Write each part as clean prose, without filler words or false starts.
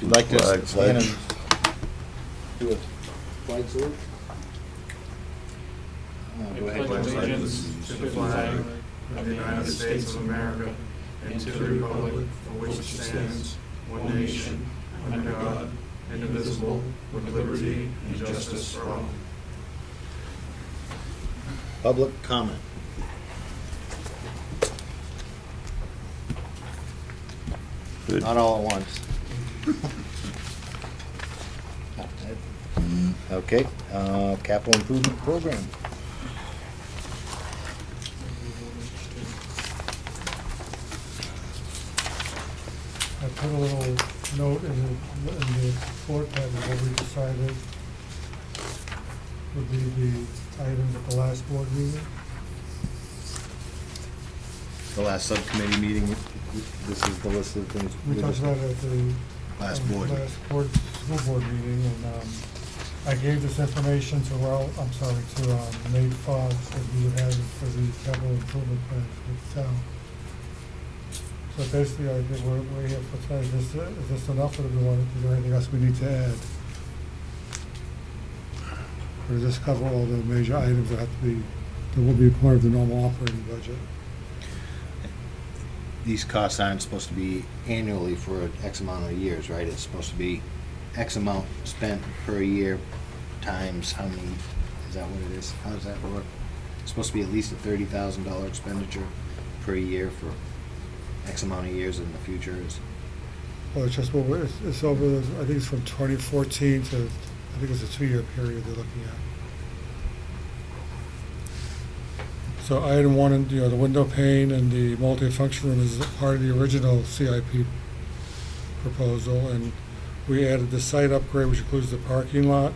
Would you like to stand and do a flag salute? Go ahead. Pledge allegiance to the flag of the United States of America and to the republic for which it stands, one nation, under God, indivisible, with liberty and justice for all. Public comment. Good. Not all at once. Okay, capital improvement program. I put a little note in the report that what we decided would be the items at the last board meeting. The last subcommittee meeting, this is the list of things. We talked about it at the Last board. school board meeting, and I gave this information to Nate Fox, that we would have it for the capital improvement plan for the town. So basically, I think we're here for tonight. Is this enough, or do we want, is there anything else we need to add? Or does this cover all the major items that will be part of the normal operating budget? These costs aren't supposed to be annually for X amount of years, right? It's supposed to be X amount spent per year times how many, is that what it is? How does that work? It's supposed to be at least a $30,000 expenditure per year for X amount of years in the future. Well, it's just, it's over, I think it's from 2014 to, I think it's a 2-year period they're looking at. So item one, the window pane and the multi-function room is part of the original CIP proposal, and we added the site upgrade, which includes the parking lot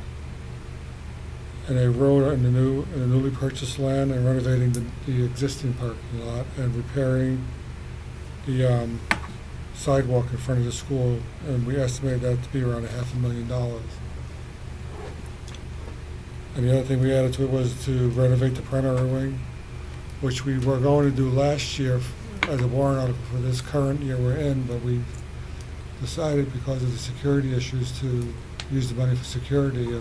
and a road in the newly purchased land, and renovating the existing parking lot, and repairing the sidewalk in front of the school, and we estimated that to be around $500,000. And the other thing we added to it was to renovate the primary wing, which we were going to do last year as a warrant article for this current year we're in, but we decided because of the security issues to use the money for security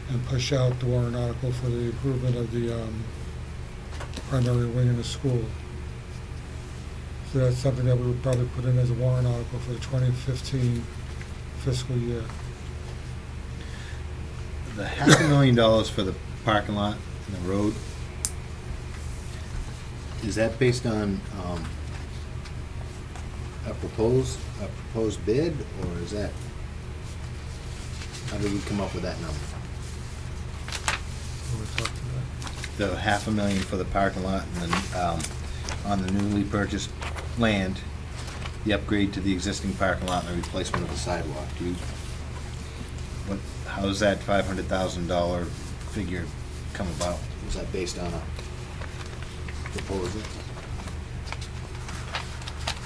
and push out the warrant article for the improvement of the primary wing in the school. So that's something that we would probably put in as a warrant article for the 2015 fiscal year. The $500,000 for the parking lot and the road, is that based on a proposed bid, or is that, how did we come up with that number? The $500,000 for the parking lot, and then on the newly purchased land, the upgrade to the existing parking lot and the replacement of the sidewalk. How does that $500,000 figure come about? Was that based on a proposal?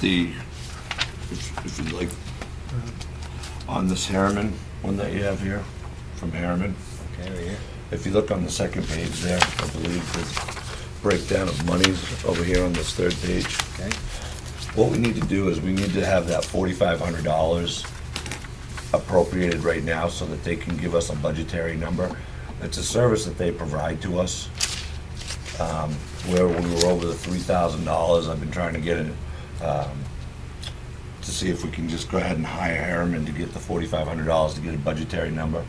If you'd like, on this Harriman one that you have here, from Harriman, Okay, right here. if you look on the second page there, I believe there's breakdown of monies over here on this third page. Okay. What we need to do is we need to have that $4,500 appropriated right now so that they can give us a budgetary number. It's a service that they provide to us. Where we were over the $3,000, I've been trying to get it, to see if we can just go ahead and hire Harriman to get the $4,500 to get a budgetary number.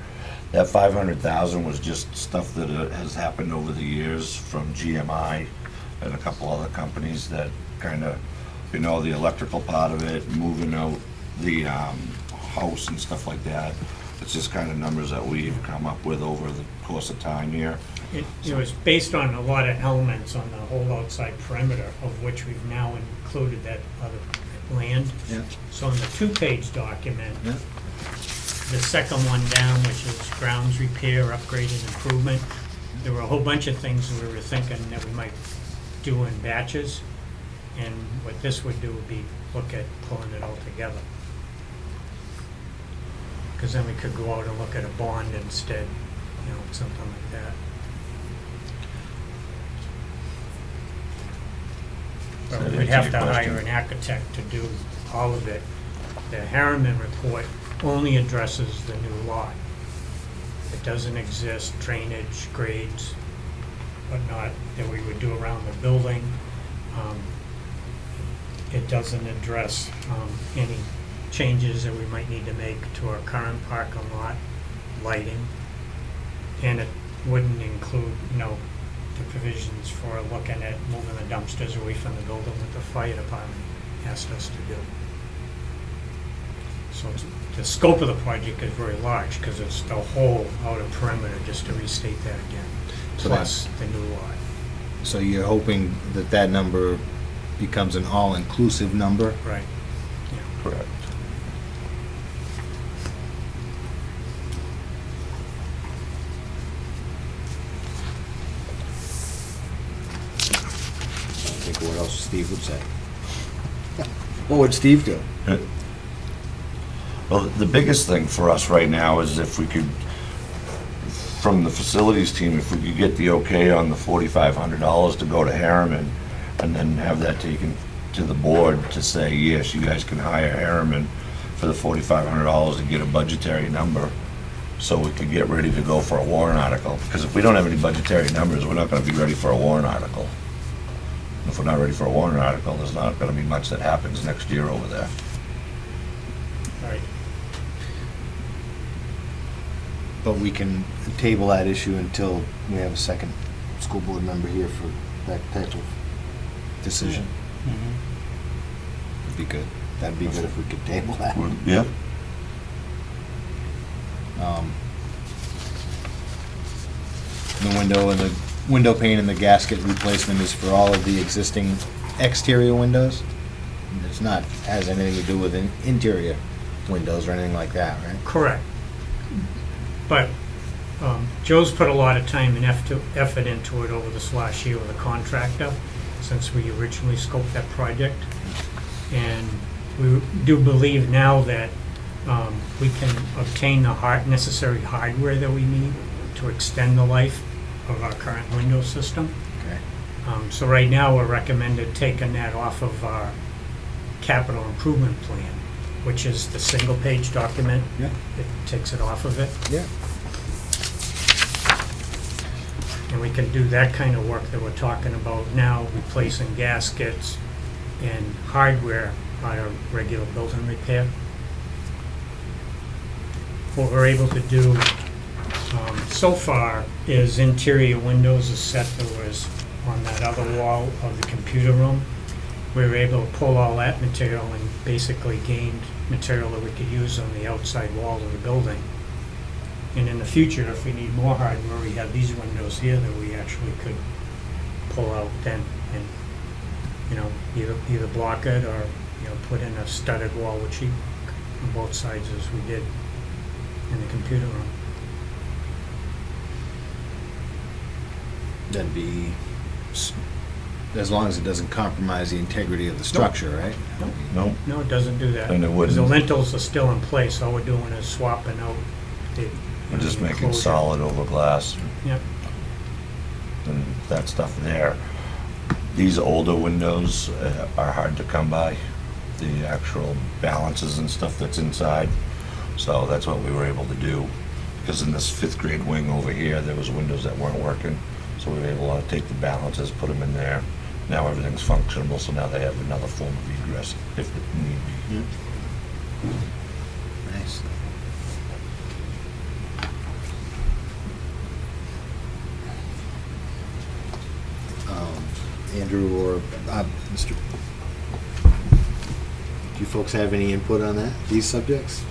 That $500,000 was just stuff that has happened over the years from GMI and a couple other companies that kind of, the electrical part of it, moving out the house and stuff like that. It's just kind of numbers that we've come up with over the course of time here. It was based on a lot of elements on the whole outside perimeter, of which we've now included that other land. Yeah. So on the 2-page document, Yeah. the second one down, which is grounds repair, upgrade, and improvement, there were a whole bunch of things we were thinking that we might do in batches. And what this would do would be look at pulling it all together. Because then we could go out and look at a bond instead, something like that. But we'd have to hire an architect to do all of it. the Harriman report only addresses the new lot. It doesn't exist drainage, grades, whatnot that we would do around the building. It doesn't address any changes that we might need to make to our current parking lot, lighting. And it wouldn't include, the provisions for looking at moving the dumpsters away from the building that the fire department asked us to do. So the scope of the project is very large because it's the whole outer perimeter, just to restate that again, So plus the new lot. So you're hoping that that number becomes an all-inclusive number? Right. Correct. I think what else Steve would say. What would Steve do? Well, the biggest thing for us right now is if we could, from the facilities team, if we could get the okay on the $4,500 to go to Harriman, and then have that taken to the board to say, yes, you guys can hire Harriman for the $4,500 and get a budgetary number, so we could get ready to go for a warrant article. Because if we don't have any budgetary numbers, we're not gonna be ready for a warrant article. If we're not ready for a warrant article, there's not gonna be much that happens next year over there. Right. But we can table that issue until we have a second school board member here for that type of decision. Would be good. That'd be good if we could table that. Yeah. The window and the window pane and the gasket replacement is for all of the existing exterior windows? It's not, has anything to do with interior windows or anything like that, right? Correct. But Joe's put a lot of time and effort into it over this last year with a contractor, since we originally scoped that project. And we do believe now that we can obtain the necessary hardware that we need to extend the life of our current window system. Okay. So right now, we're recommended taking that off of our capital improvement plan, which is the single-page document. Yeah. It takes it off of it. Yeah. And we can do that kind of work that we're talking about now, replacing gaskets and hardware out of regular building repair. What we're able to do so far is interior windows, a set that was on that other wall of the computer room. We were able to pull all that material and basically gained material that we could use on the outside wall of the building. And in the future, if we need more hardware, we have these windows here that we actually could pull out then and, either block it or, put in a studded wall, which on both sides as we did in the computer room. That'd be, as long as it doesn't compromise the integrity of the structure, right? No? No, it doesn't do that. And it Because the wouldn't. lintels are still in place, all we're doing is swapping out the. We're just making enclosure. solid over glass Yep, and that stuff there. These older windows are hard to come by, the actual balances and stuff that's inside. So that's what we were able to do. Because in this 5th grade wing over here, there was windows that weren't working. So we were able to take the balances, put them in there. Now everything's functional, so now they have another form of egress if it need be. Nice. Andrew or Mr. Do you folks have any input on that, these subjects?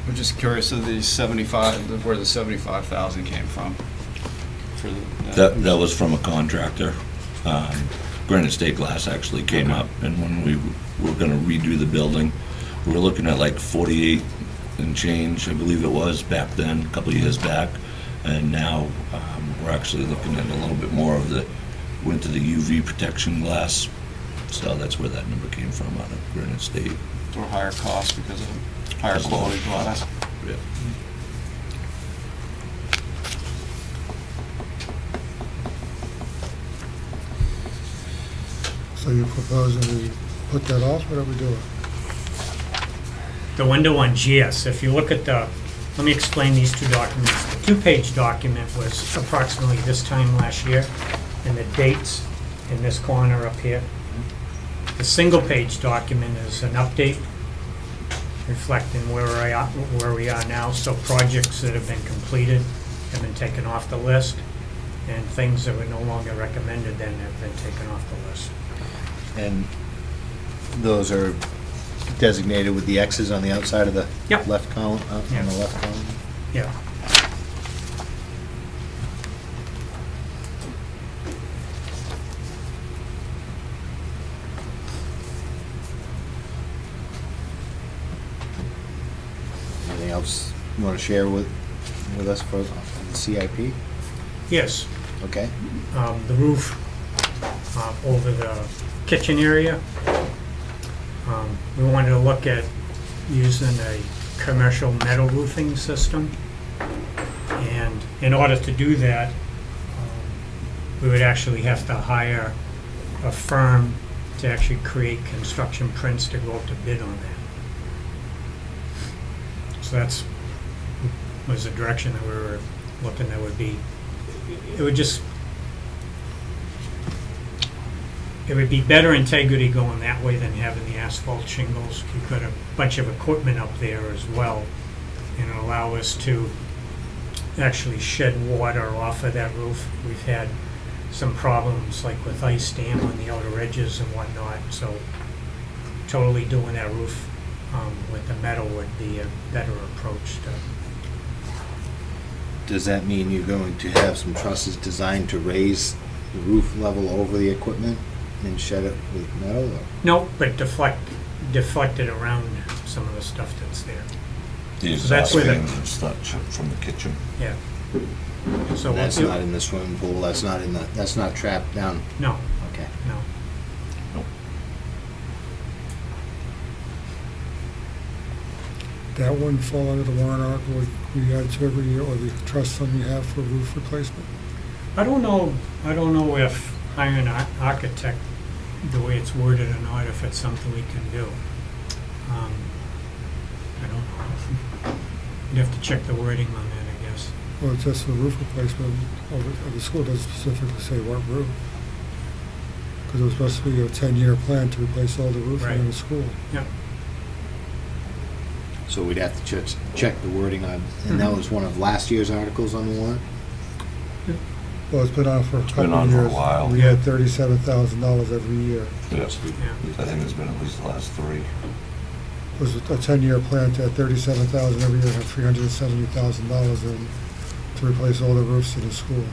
I'm just curious of the 75, where the 75,000 came from. For That was from a contractor. Granite State Glass actually came up, and when we were gonna redo the building, we were looking at like 48 and change, I believe it was, back then, a couple of years back. And now, we're actually looking at a little bit more of went to the UV protection glass. So that's where that number came from, out of Granite State. or higher cost because of higher quality glass. Yeah. So you're proposing we put that off, what are we doing? The window on GS, if you look at the, let me explain these two documents. The two-page document was approximately this time last year, and the dates in this corner up here. The single-page document is an update reflecting where we are now. So projects that have been completed have been taken off the list, and things that were no longer recommended then have been taken off the list. And those are designated with the X's on the outside of the Yep. left column, on Yeah. the left column? Yeah. Anything else you want to share with us for the CIP? Yes. Okay. The roof over the kitchen area. We wanted to look at using a commercial metal roofing system. And in order to do that, we would actually have to hire a firm to actually create construction prints to go out to bid on that. So that's, was the direction that we were looking. That would be, it would just, it would be better integrity going that way than having the asphalt shingles. We've got a bunch of equipment up there as well, and it'll allow us to actually shed water off of that roof. We've had some problems like with ice dam on the outer edges and whatnot, so totally doing that roof with the metal would be a better approach to. Does that mean you're going to have some trusses designed to raise the roof level over the equipment and shed it with metal? Or? No, but deflect it around some of the stuff that's there. The So that's exhaust where the- fans and such from the kitchen. Yeah. So That's we'll- not in the swimming pool, that's not trapped down, No, okay. no. That wouldn't fall under the warrant article we add to every year, or the trust fund we have for roof replacement? I don't know if hiring an architect, the way it's worded or not, if it's something we can do. I don't know. You'd have to check the wording on that, I guess. Well, it's just for roof replacement, the school doesn't specifically say what roof. Because it was supposed to be a 10-year plan to replace all the roofing in the Right. school. Yep. So we'd have to check the wording on, and that was one of last year's articles on the warrant? Well, it's been on for a been couple on of for a years. while. We had $37,000 every year. Yes. Yeah. I think it's been at least the last 3. It was a 10-year plan to add $37,000 every year, have $370,000 in to replace all the roofs in the school.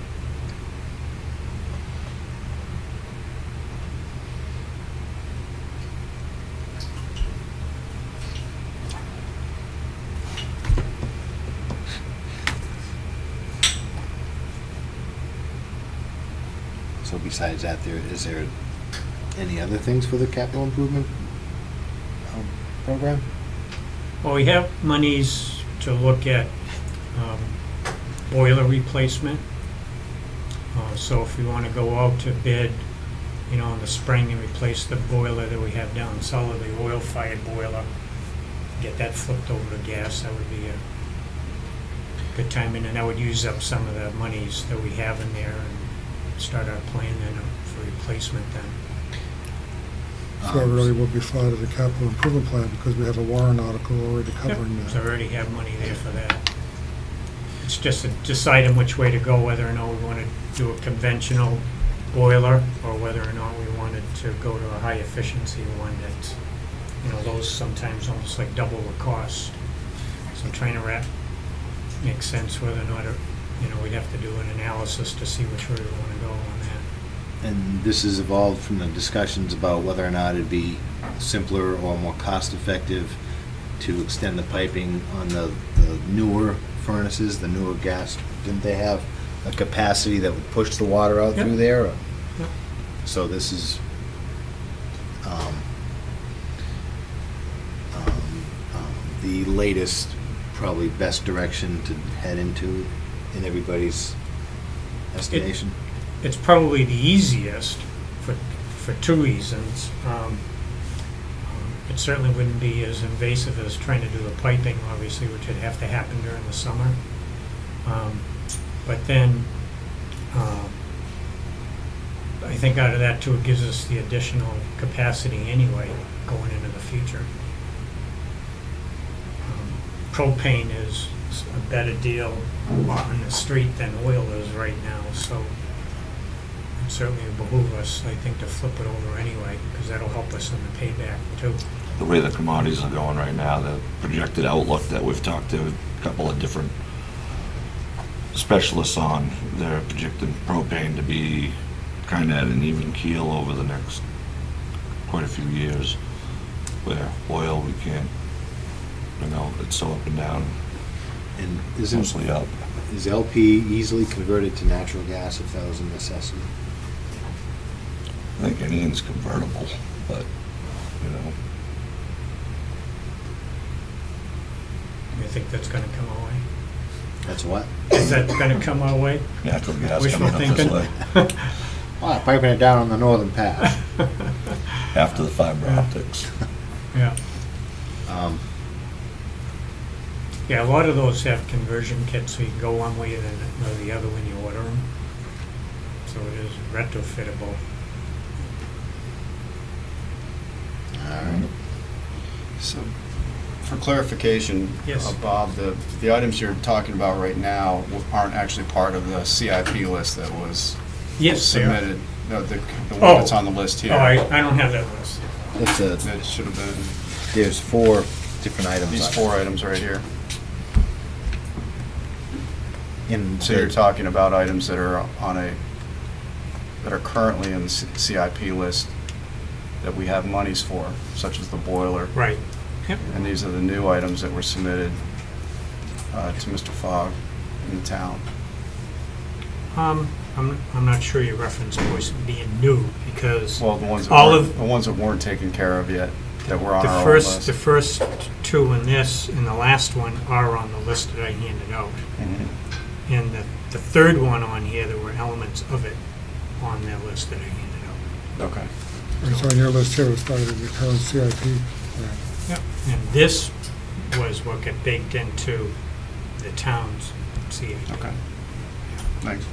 So besides that, is there any other things for the capital improvement program? Well, we have monies to look at boiler replacement. So if we want to go out to bid, in the spring and replace the boiler that we have down solid, the oil-fired boiler, get that flipped over to gas, that would be a good time. And then that would use up some of the monies that we have in there and start our plan then for replacement then. So it really will be part of the capital improvement plan because we have a warrant article already covering Yep, So that. we already have money there for that. It's just to decide on which way to go, whether or not we want to do a conventional boiler or whether or not we wanted to go to a high efficiency one that's, those sometimes almost like double the cost. So I'm trying to make sense whether or not, we'd have to do an analysis to see which way we want to go on that. And this has evolved from the discussions about whether or not it'd be simpler or more cost-effective to extend the piping on the newer furnaces, the newer gas. Didn't they have a capacity that would push the water out Yep. through there? Or- Yep. So this is the latest, probably best direction to head into in everybody's estimation. It's probably the easiest for two reasons. it certainly wouldn't be as invasive as trying to do the piping, obviously, which would have to happen during the summer. But then, I think out of that too, it gives us the additional capacity anyway, going into the future. Propane is a better deal on the street than oil is right now, so it certainly would behoove us, I think, to flip it over anyway, because that'll help us in the payback too. The way the commodities are going right now, the projected outlook that we've talked to a couple of different specialists on, they're projecting propane to be kind of at an even keel over the next quite a few years, where oil, we can't, it's so up and down, And mostly up. is LP easily converted to natural gas if that was a necessity? I think anything's convertible, but, I think that's gonna come our way. That's what? Is that gonna come our way? natural gas Wishful coming up this thinking? way. Oh, piping it down on the northern path. After the fiber optics. Yeah. Um, Yeah, a lot of those have conversion kits, so you can go one way and then the other when you order them. So it is retrofittable. all right. So, for clarification, Yes. Bob, the items you're talking about right now aren't actually part of the CIP list that was Yes, they are. submitted. No, the one Oh. that's on the list here. Oh, I don't have that list. That's a, That should have been, there's 4 different items. these on it. 4 items right here. In So you're talking about items that are that are currently in the CIP list that we have monies for, such as the boiler. Right. Yep. And these are the new items that were submitted to Mr. Fogg in the town. I'm not sure your reference was being new, because Well, the ones All that weren't taken care of yet, that were on the our own first list. 2 in this and the last one are on the list that I handed out. Mhm. And the third one on here, there were elements of it on that list that I handed out. Okay. It's on your list here, it started in the Town CIP plan. Yep. And this was what got baked into the town's CIP. Okay. Thanks.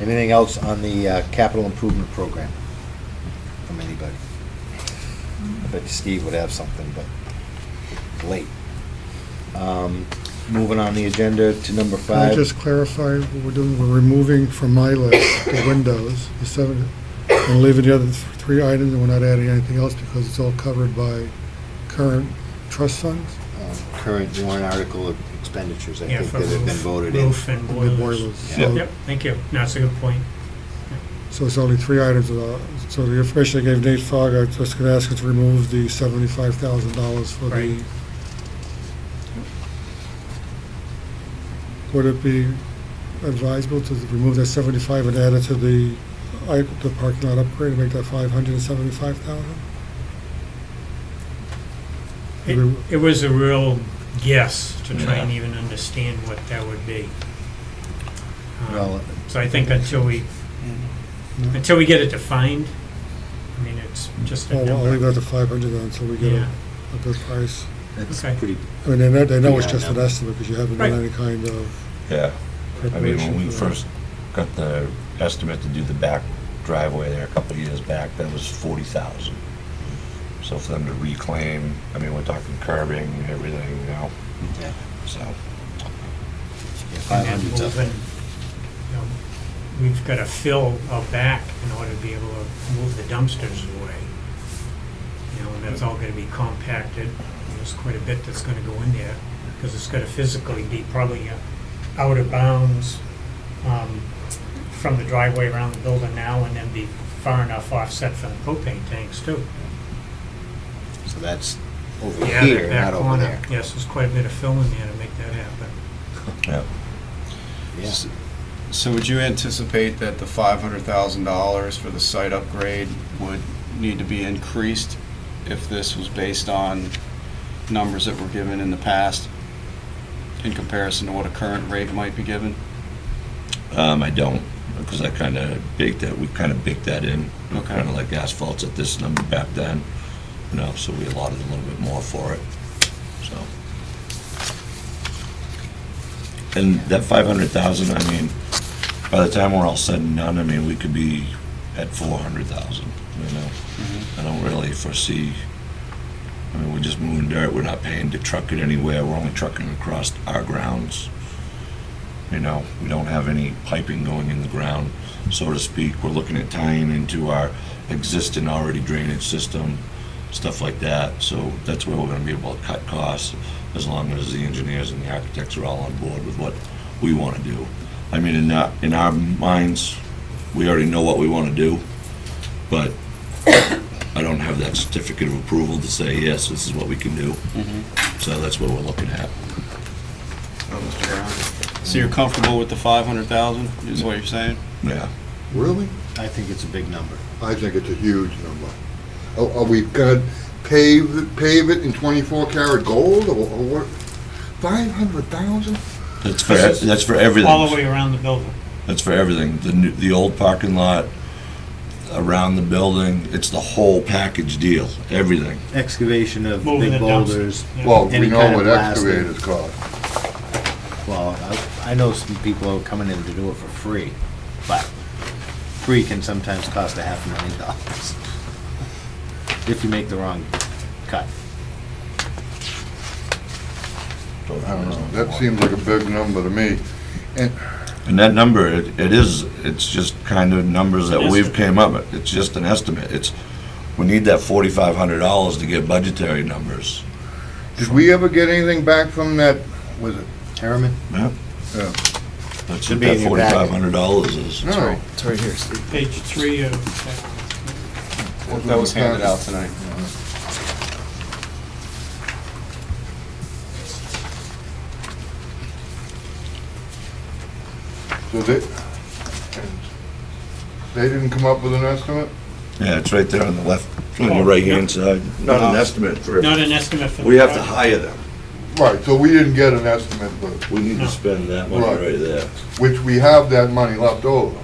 Anything else on the capital improvement program from anybody? I bet Steve would have something, but it's late. Moving on the agenda to number Can I 5. just clarify what we're doing? We're removing from my list the windows, the 7, and leaving the other 3 items, and we're not adding anything else because it's all covered by current trust funds. Current warrant article expenditures, I Yeah, think, for that have been roof- voted in. Roof and The boilers. boilers. Yeah. So- Yep, thank you. No, that's a good point. So it's only 3 items. So the information I gave Nate Fogg, I was just going to ask him to remove the $75,000 for the. Right. Would it be advisable to remove that 75 and add it to the parking lot upgrade and make that 575,000? It was a real guess to try and even understand what that would be. Well, So I think until we get it defined, I mean, it's just a Well, I'll leave number. that to 500 then until we get Yeah. a good price. that's Okay. pretty, I mean, they know it's Yeah, just I an know. estimate because you haven't done Right. any kind of Yeah. I mean, preparation. when we for that. first got the estimate to do the back driveway there a couple of years back, that was 40,000. So for them to reclaim, I mean, we're talking curbing, everything, yeah. so. Yeah, And then 500's up. moving, we've got to fill out back in order to be able to move the dumpsters away. And that's all going to be compacted. There's quite a bit that's going to go in there, because it's going to physically be probably out of bounds from the driveway around the building now, and then be far enough offset from the propane tanks too. So that's over Yeah, here, that back not over corner. there. Yes, there's quite a bit of fill in there to make that happen. Yeah. Yeah. So would you anticipate that the $500,000 for the site upgrade would need to be increased if this was based on numbers that were given in the past in comparison to what a current rate might be given? I don't, because I kind of baked that, we kind of baked that in. Okay. Kind of like asphalt's at this number back then, you know, so we allotted a little bit more for it, so. And that 500,000, I mean, by the time we're all said and done, I mean, we could be at 400,000, you know? I don't really foresee, I mean, we're just moving dirt, we're not paying to truck it anywhere, we're only trucking across our grounds. You know, we don't have any piping going in the ground, so to speak. We're looking at tying into our existing already drainage system, stuff like that. So that's where we're gonna be able to cut costs, as long as the engineers and the architects are all on board with what we wanna do. I mean, in our minds, we already know what we wanna do, but I don't have that certificate of approval to say, yes, this is what we can do. So that's what we're looking at. Mr. Brown? So you're comfortable with the 500,000, is what you're saying? Yeah. Really? I think it's a big number. I think it's a huge number. Are we gonna pave it in 24 karat gold or what? 500,000? That's for everything. All the way around the building. That's for everything. The old parking lot, around the building, it's the whole package deal, everything. Excavation of Moving big the dumpster. boulders. Yeah. Well, we Any know kind of what blasting. excavators cost. Well, I know some people are coming in to do it for free, but free can sometimes cost $500,000 if you make the wrong cut. I don't know, that seems like a big number to me. And that number, it's just kind of numbers that we've came up with. It's just an estimate. We need that $4,500 to get budgetary numbers. Did we ever get anything back from that, was it? Harriman? Yeah. Yeah. That's Should what be that in your packet. $4,500 is. No. It's right here, Steve. Page 3 of, That was handed out tonight. So they didn't come up with an estimate? Yeah, it's right there on the left, on the right-hand side. Not an estimate for, not an estimate for the we have to project. hire them. Right, so we didn't get an estimate, but, We need to spend that money Right. right there. which we have that money left over.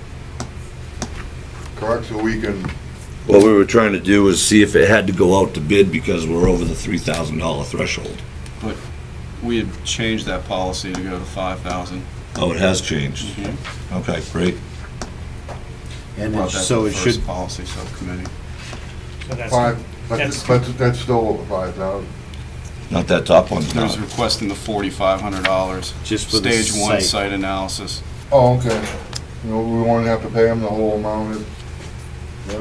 Correct, so we can, What we were trying to do is see if it had to go out to bid because we're over the $3,000 threshold. But we had changed that policy to go to 5,000. Oh, it has changed. Okay, great. And Brought it- that so to it the should, first policy subcommittee. So that's, but that's- that's still over 5,000. Not that top one's He was not. requesting the $4,500. Just for the Stage 1 site. site analysis. Oh, okay. You know, we won't have to pay them the whole amount. Yes.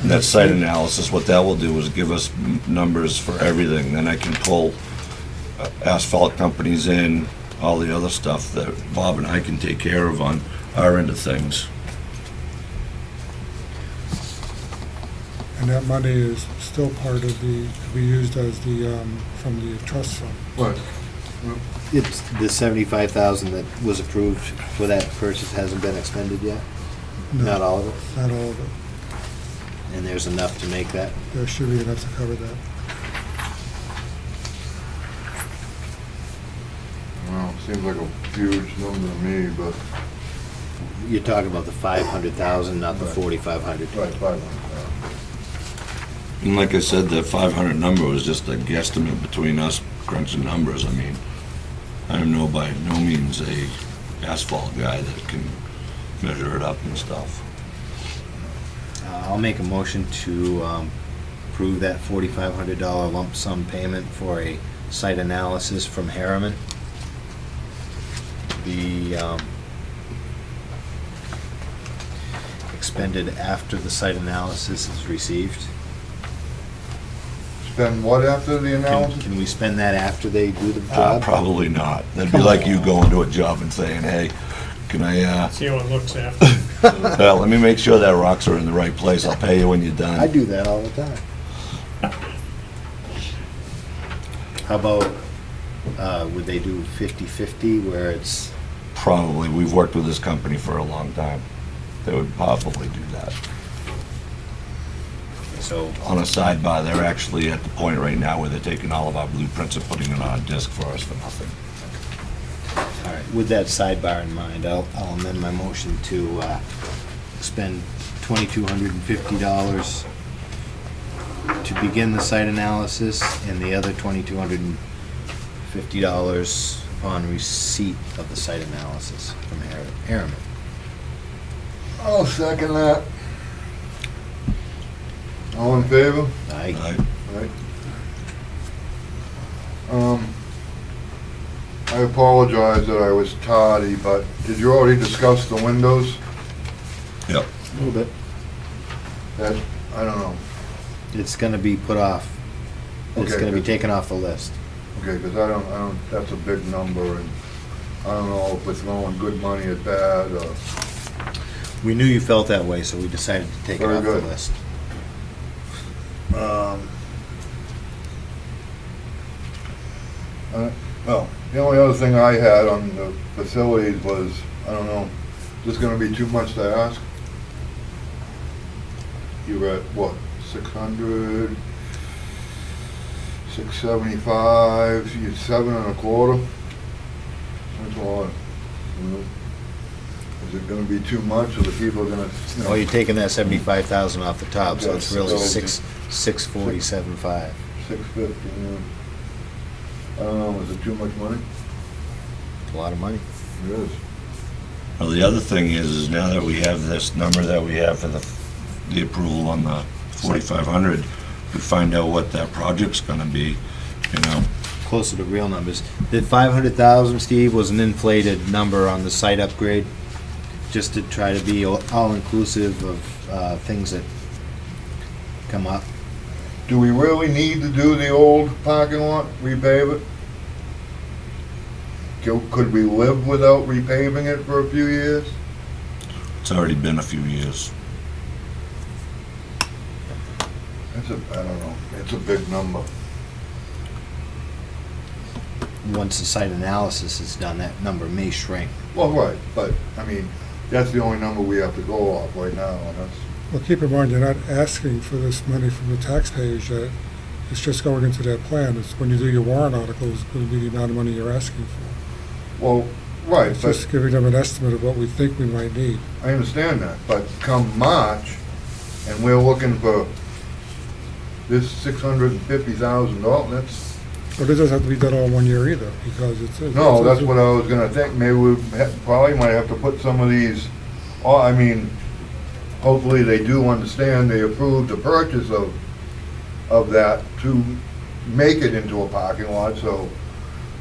And that site analysis, what that will do is give us numbers for everything. Then I can pull asphalt companies in, all the other stuff that Bob and I can take care of on our end of things. And that money is still part of the, to be used as the, from the trust fund. But, it's the 75,000 that was approved for that purchase hasn't been expended yet? No, Not all of it? Not all of it. And there's enough to make that? There should be enough to cover that. well, seems like a huge number to me, but, You're talking about the 500,000, not the Right. 4,500. right, 500,000. And like I said, that 500 number was just a guesstimate between us crunching numbers. I mean, I am by no means a asphalt guy that can measure it up and stuff. I'll make a motion to approve that $4,500 lump sum payment for a site analysis from Harriman. Be expended after the site analysis is received. Spend what after the Can analysis? can we spend that after they do the job? Probably not. That'd be like you going to a job and saying, hey, can I, see how it looks after. well, let me make sure that rocks are in the right place. I'll pay you when you're done. I do that all the time. How about, would they do 50/50 where it's, Probably. We've worked with this company for a long time. They would probably do that. so, On a sidebar, they're actually at the point right now where they're taking all of our blueprints and putting it on a disc for us for nothing. with that sidebar in mind, I'll amend my motion to expend $2,250 to begin the site analysis, and the other $2,250 upon receipt of the site analysis from Harriman. I'll second that. All in favor? Aye. Right. I apologize that I was tardy, but did you already discuss the windows? Yep. A little bit. That, I don't know. It's gonna be put off. It's Okay, gonna be good. taken off the list. Okay, because I don't, that's a big number, and I don't know if we're throwing good money at bad, or, We knew you felt that way, so we decided to take it Very off the good. list. well, the only other thing I had on the facilities was, I don't know, is this gonna be too much to ask? You were at, what, 600, 675, you're 7.25? That's a lot. You know? Is it gonna be too much, or the people are gonna, you know? Oh, you're taking that 75,000 off the top, so it's really Yes, so- 647.5. 650, yeah. I don't know, is it too much money? It's a lot of money. It is. Well, the other thing is now that we have this number that we have for the approval on the 4,500, we find out what that project's gonna be, you know. Closer to real numbers. The 500,000, Steve, was an inflated number on the site upgrade, just to try to be all-inclusive of things that come up. Do we really need to do the old parking lot, repave it? Could we live without repaving it for a few years? It's already been a few years. That's a, I don't know, it's a big number. Once the site analysis is done, that number may shrink. Well, right, but, I mean, that's the only number we have to go off right now, and that's, Well, keep in mind, you're not asking for this money from the taxpayers yet. It's just going into their plan. It's when you do your warrant article, it's going to be the amount of money you're asking for. well, right, It's but just giving them an estimate of what we think we might need. I understand that, but come March, and we're looking for this $650,000, that's, But it doesn't have to be done all in 1 year either, because it's. no, that's what I was gonna think, maybe we probably might have to put some of these, oh, I mean, hopefully they do understand they approved the purchase of that to make it into a parking lot, so,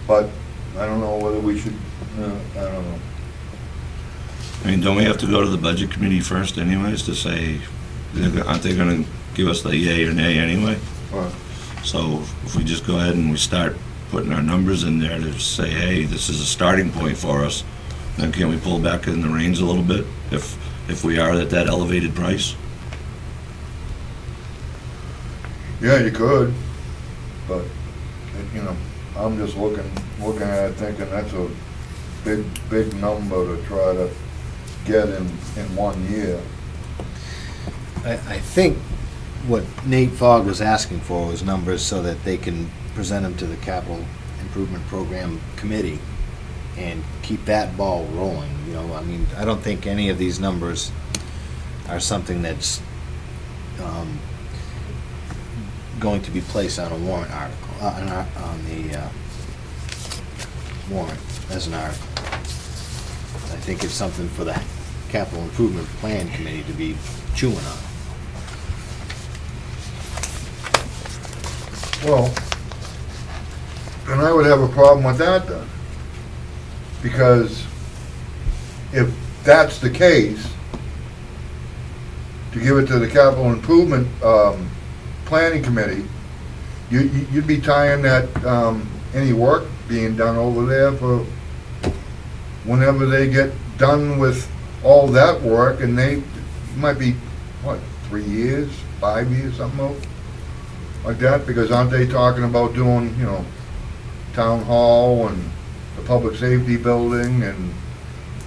but I don't know whether we should, I don't know. I mean, don't we have to go to the budget committee first anyways to say, aren't they gonna give us the yay or nay anyway? Well, So if we just go ahead and we start putting our numbers in there to say, hey, this is a starting point for us, then can we pull back in the reins a little bit if we are at that elevated price? yeah, you could, but, you know, I'm just looking at it thinking that's a big number to try to get in 1 year. I think what Nate Fogg was asking for was numbers so that they can present them to the Capital Improvement Program Committee and keep that ball rolling, you know, I mean, I don't think any of these numbers are something that's going to be placed on a warrant article, on the warrant as an article. I think it's something for the Capital Improvement Plan Committee to be chewing on. Well, then I would have a problem with that then. Because if that's the case, to give it to the capital improvement, planning committee, you'd be tying that, any work being done over there for whenever they get done with all that work, and they, might be, what, 3 years, 5 years, something like that, because aren't they talking about doing, you know, town hall and the public safety building and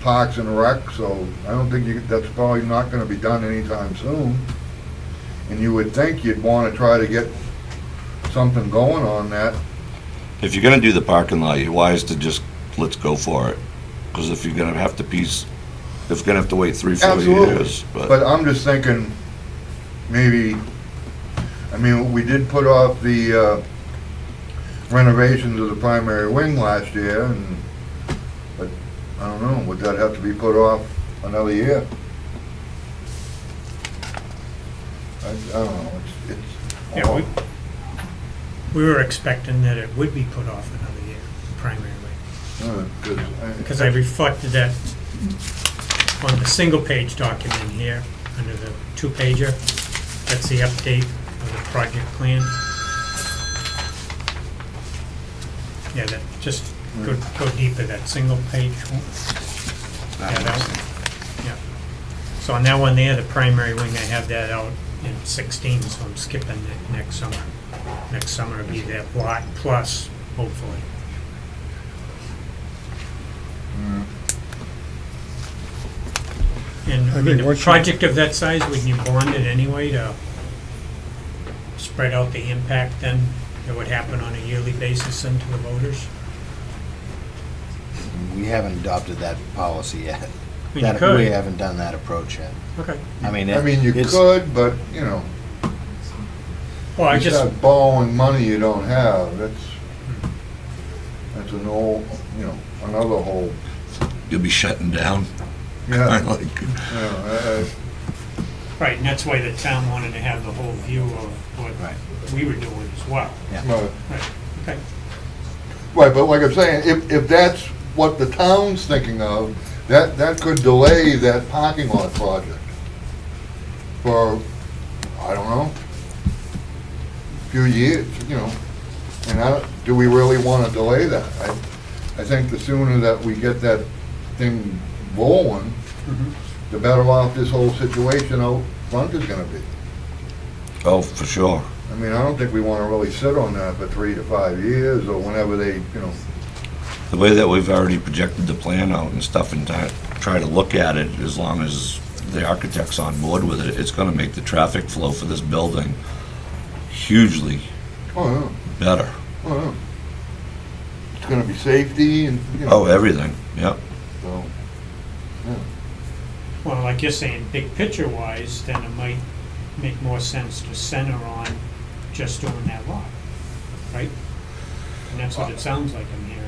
parks and rec, so I don't think that's probably not gonna be done anytime soon. And you would think you'd wanna try to get something going on that. If you're gonna do the parking lot, you're wise to just, let's go for it. Because if you're gonna have to wait 3-4 Absolutely. years, But I'm just thinking, maybe, I mean, we did put off the renovations of the primary wing last year, but I don't know, would that have to be put off another year? I don't know, it's. Yeah, we were expecting that it would be put off another year, primarily. Because I reflected that on the single-page document here, under the two-pager. That's the update of the project plan. Yeah, that, just go deeper, that single page. Yeah, that one. Yeah. So on that one there, the primary wing, I have that out in 16, so I'm skipping that next summer. Next summer will be that lot plus, hopefully. And I I mean, think a once you- project of that size, would you bond it anyway to spread out the impact then that would happen on a yearly basis into the voters? We haven't adopted that policy yet. I mean, you That- could. We haven't done that approach yet. Okay. I mean, I mean, you it's- could, but, you know, Well, I you just, start borrowing money you don't have, that's an old, you know, another whole, you'll be shutting down. yeah, Like, you know, right, and that's why the town wanted to have the whole view of what Right. we were doing as well. Yeah. but- Right, okay. Right, but like I'm saying, if that's what the town's thinking of, that could delay that parking lot project for, I don't know, a few years, you know. And do we really want to delay that? I think the sooner that we get that thing rolling, the better off this whole situation out front is gonna be. Oh, for sure. I mean, I don't think we want to really sit on that for 3 to 5 years, or whenever they, you know. The way that we've already projected the plan out and stuff and try to look at it, as long as the architect's on board with it, it's gonna make the traffic flow for this building hugely Oh, better. yeah, oh, yeah. It's gonna be safety and, you know. Oh, everything, yep. So, yeah. Well, like you're saying, big picture wise, then it might make more sense to center on just doing that lot, right? And that's what it sounds like I'm hearing.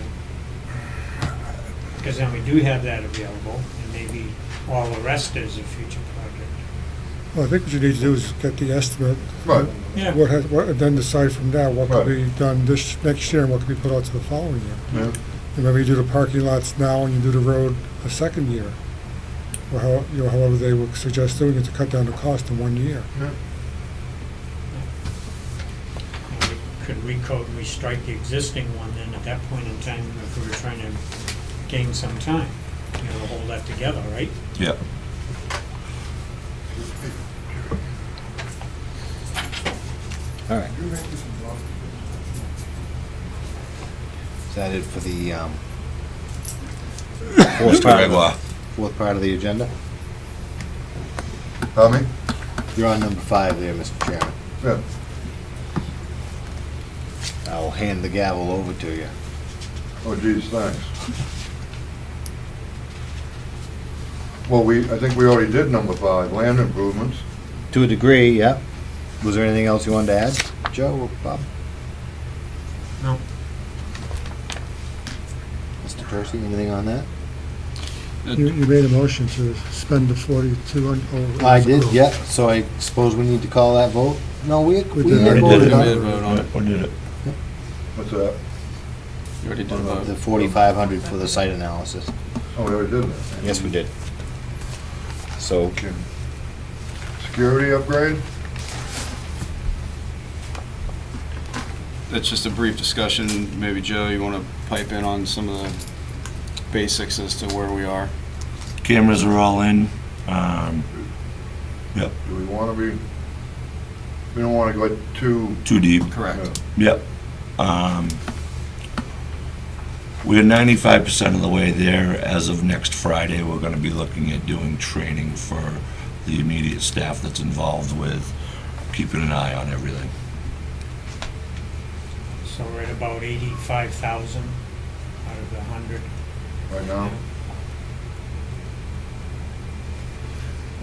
Because then we do have that available, and maybe all the rest is a future project. Well, I think what you need to do is get the estimate. Right. Yeah. And then decide from there what could Right. be done this next year and what could be put out to the following year. Yeah. And maybe you do the parking lots now and you do the road a second year. Or however they would suggest doing it to cut down the cost in 1 year. And we could recode and restrike the existing one then at that point in time if we were trying to gain some time, to hold that together, right? Yep. All right. Is that it for the fourth part of the agenda? Tommy? You're on number 5 there, Mr. Chairman. Yeah. I'll hand the gavel over to you. Oh, geez, thanks. Well, I think we already did number 5, land improvements. To a degree, yeah. Was there anything else you wanted to add, Joe or Bob? No. Mr. Percy, anything on that? You made a motion to spend the 42 over. I did, yeah. So I suppose we need to call that vote? No, we We had did. voted Already did on it. it. vote on it. What did it? What's that? You already did a vote. The 4,500 for the site analysis. Oh, we already did that. Yes, we did. So, Okay. Security upgrade? That's just a brief discussion. Maybe, Joe, you want to pipe in on some of the basics as to where we are? Cameras are all in. Yep, Do we want to be, we don't want to go too deep. Correct. Yep. We're 95% of the way there. As of next Friday, we're gonna be looking at doing training for the immediate staff that's involved with keeping an eye on everything. So we're at about 85,000 out of the 100. right now.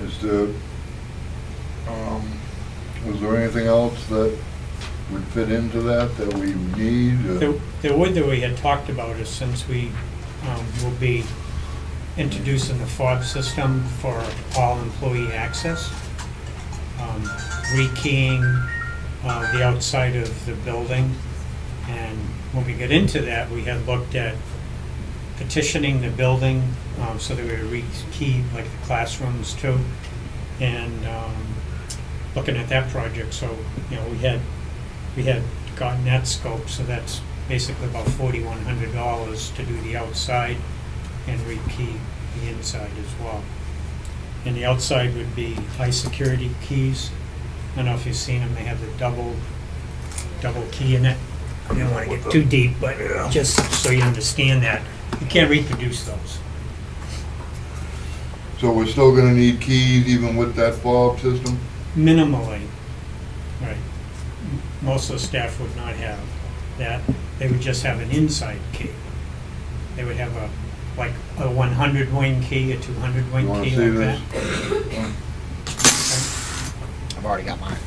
Is there, was there anything else that would fit into that we need? The wood that we had talked about is since we will be introducing the fob system for all employee access, rekeying the outside of the building. And when we get into that, we had looked at petitioning the building so that we would rekey like the classrooms too. And looking at that project, so, you know, we had gotten that scope, so that's basically about $4,100 to do the outside and rekey the inside as well. And the outside would be high security keys. I don't know if you've seen them, they have the double key in it. I don't want to get too deep, but just so you understand that, you can't reproduce those. So we're still gonna need keys even with that fob system? Minimally, right. Most of the staff would not have that. They would just have an inside key. They would have a 100 wing key, a 200 You wing wanna key see like this? that. I've already got mine.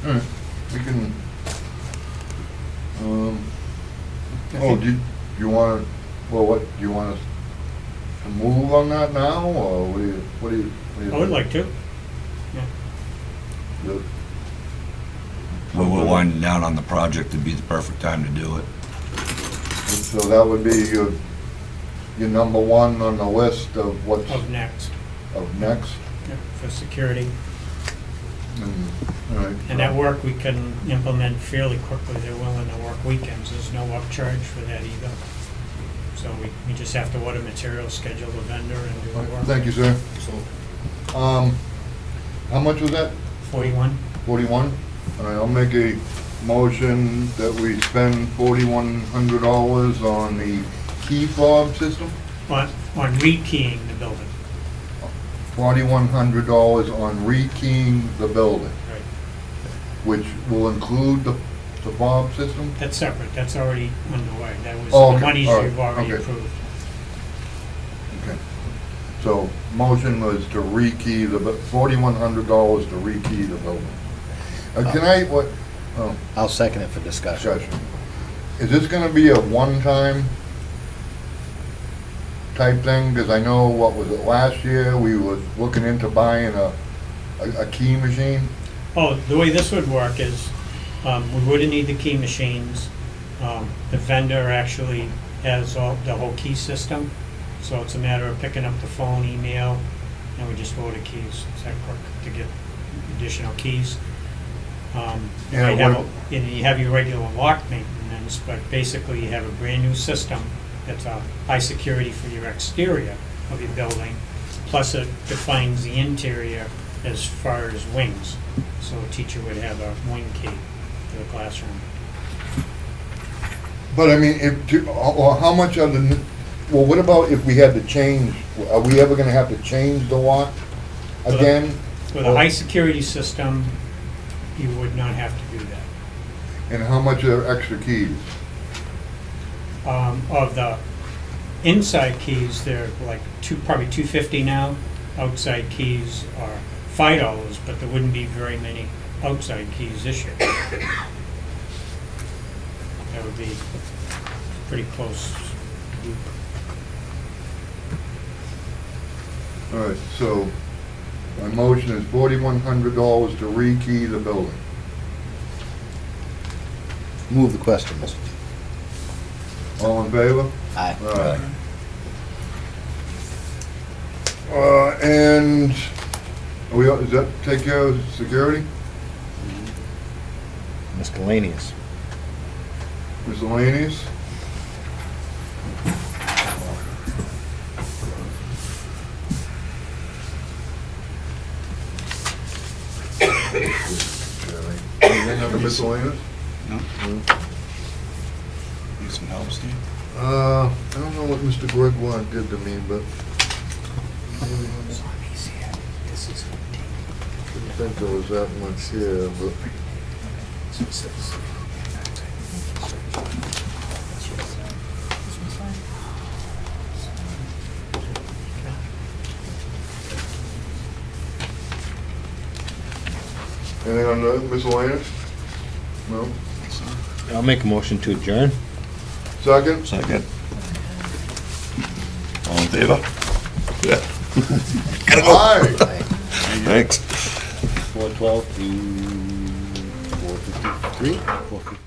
Alright, we can, I oh, think- do you wanna, well, what, do you want us to move on that now, or what do you? I would like to. Yeah. Good. When we're winding down on the project, it'd be the perfect time to do it. So that would be your number one on the list of what's, Of next, of next? yeah, for security. All right. And that work we can implement fairly quickly. They're willing to work weekends. There's no upcharge for that either. So we just have to order materials, schedule a vendor, and do the work. Thank you, sir. How much was that? 41? 41? All right, I'll make a motion that we spend $4,100 on the key fob system. On rekeying the building. $4,100 on rekeying the building, Right. which will include the fob system? That's separate. That's already underway. That was Oh, the okay. monies All right. you've already Okay. approved. Okay. So, motion was to rekey $4,100 to rekey the building. Can I, I'll second it for discussion. discussion. Is this gonna be a one-time type thing? Because I know, what was it, last year, we was looking into buying a key machine? Oh, the way this would work is, we wouldn't need the key machines. The vendor actually has the whole key system, so it's a matter of picking up the phone, email, and we just order keys. It's that quick to get additional keys. You Yeah, might have what- and you have your regular lock maintenance, but basically you have a brand-new system that's a high security for your exterior of your building, plus it defines the interior as far as wings. So a teacher would have a wing key to the classroom. But I mean, or how much of the, well, what about if we had to change, are we ever gonna have to change the lock again? With a high security system, you would not have to do that. And how much are extra keys? Of the inside keys, they're like probably $250 now. Outside keys are $5, but there wouldn't be very many outside keys this year. That would be pretty close. All right, so my motion is $4,100 to rekey the building. Move the questions. All in favor? Aye. All right. And does that take care of security? Miscellaneous. Miscellaneous? Anything under miscellaneous? No? Need some help, Steve? I don't know what Mr. Gregoire did to me, but didn't think there was that much here, but. Anything on the miscellaneous? No? I'll make a motion to adjourn. Second? Second. All in favor? Yeah. Aye. Thanks. 412 to 453, 450.